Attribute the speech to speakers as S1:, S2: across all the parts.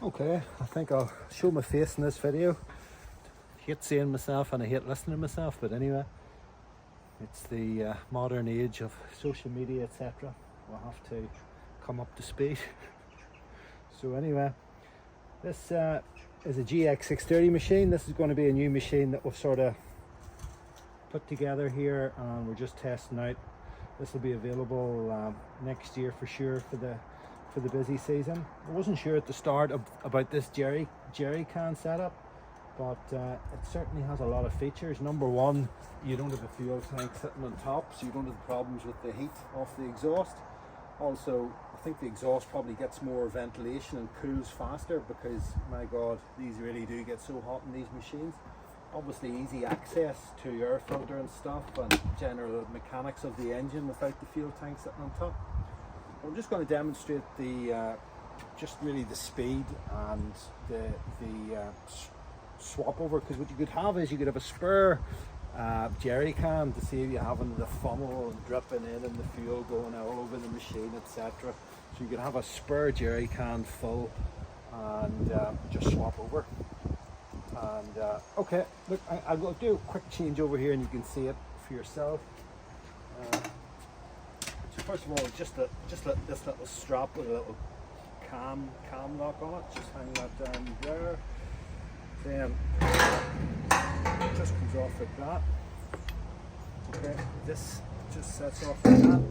S1: Okay, I think I'll show my face in this video. I hate seeing myself and I hate listening to myself, but anyway, it's the modern age of social media, etc. We'll have to come up to speed. So anyway, this is a GX630 machine. This is going to be a new machine that we've sort of put together here, and we're just testing out. This will be available next year for sure for the busy season. I wasn't sure at the start about this jerry can setup, but it certainly has a lot of features. Number one, you don't have a fuel tank sitting on top, so you don't have the problems with the heat off the exhaust. Also, I think the exhaust probably gets more ventilation and cools faster, because my god, these really do get so hot in these machines. Obviously easy access to air filter and stuff, and general mechanics of the engine without the fuel tank sitting on top. I'm just going to demonstrate the just really the speed and the swap over, because what you could have is you could have a spare jerry can to save you having the funnel and dripping in and the fuel going all over the machine, etc. So you could have a spare jerry can full and just swap over. And okay, look, I'll go do a quick change over here and you can see it for yourself. So first of all, just this little strap with a little cam lock on it. Just hang that down there. Then it just comes off like that. Okay, this just sets off like that,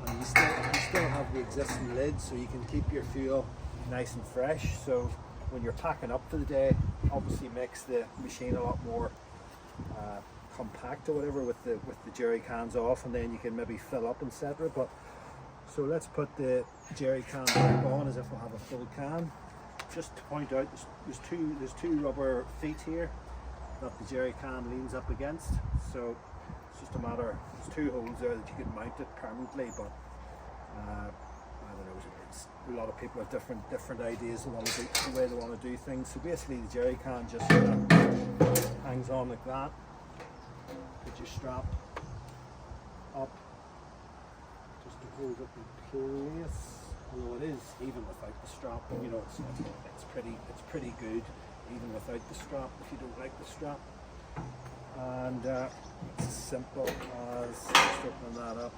S1: and you still have the existing lid, so you can keep your fuel nice and fresh. So when you're packing up for the day, obviously makes the machine a lot more compact or whatever with the jerry cans off, and then you can maybe fill up, etc. But so let's put the jerry can back on as if we'll have a full can. Just to point out, there's two rubber feet here that the jerry can leans up against. So it's just a matter, there's two holes there that you can mount it permanently, but I don't know, a lot of people have different ideas of the way they want to do things. So basically the jerry can just hangs on like that. Put your strap up just to hold it in place. Although it is even without the strap, you know, it's pretty good even without the strap if you don't like the strap. And it's as simple as just opening that up.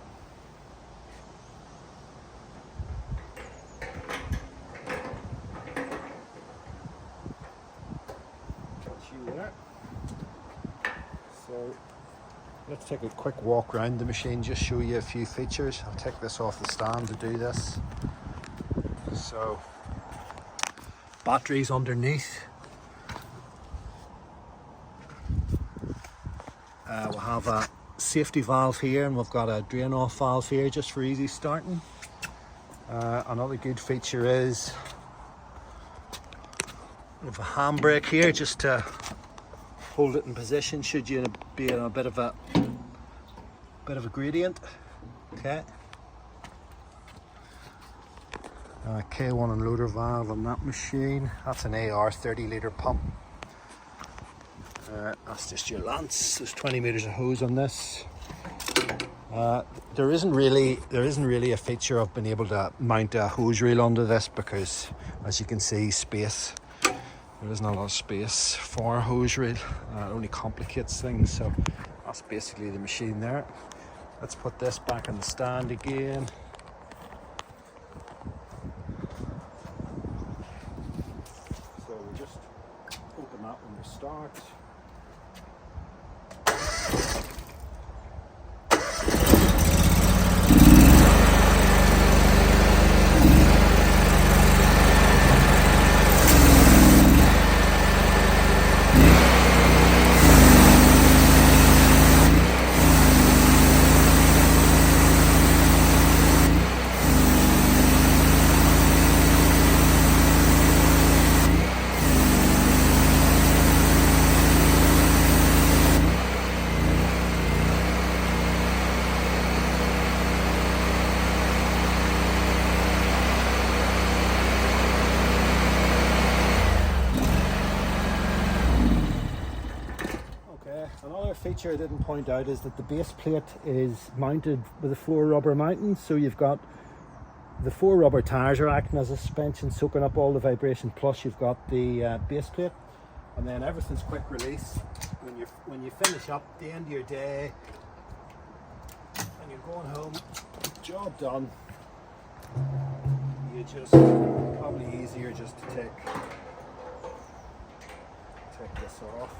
S1: So let's take a quick walk around the machine, just show you a few features. I'll take this off the stand to do this. So batteries underneath. We'll have a safety valve here, and we've got a drain off valve here just for easy starting. Another good feature is we have a handbrake here just to hold it in position should you be in a bit of a gradient. Okay. K1 unloader valve on that machine. That's an AR 30 litre pump. That's just your lance. There's 20 meters of hose on this. There isn't really a feature of being able to mount a hose reel onto this, because as you can see, there isn't a lot of space for a hose reel. It only complicates things. So that's basically the machine there. Let's put this back in the stand again. So we just open that when we start. Another feature I didn't point out is that the base plate is mounted with a 4 rubber mounting, so you've got The 4 rubber tyres are acting as a suspension, soaking up all the vibration, plus you've got the base plate, and then everything's quick release. When you finish up at the end of your day and you're going home, job done, you just, probably easier just to take this off.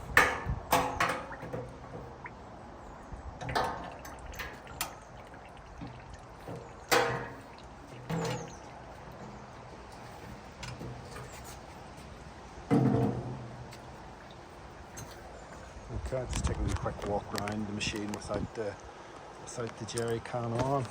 S1: Okay, just taking a quick walk around the machine without the jerry can on.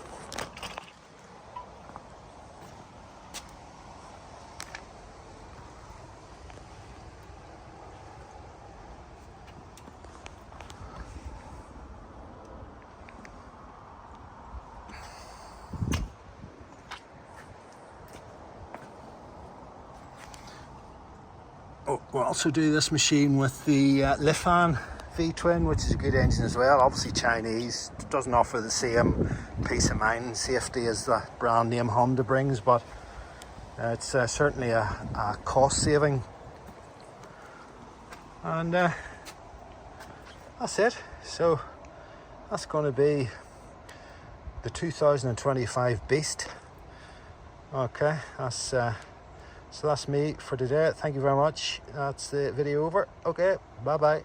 S1: Oh, we'll also do this machine with the Lifan V-twin, which is a good engine as well. Obviously Chinese, doesn't offer the same peace of mind and safety as the brand name Honda brings, but it's certainly a cost saving. And that's it. So that's going to be the 2025 Beast. Okay, so that's me for today. Thank you very much. That's the video over. Okay, bye bye.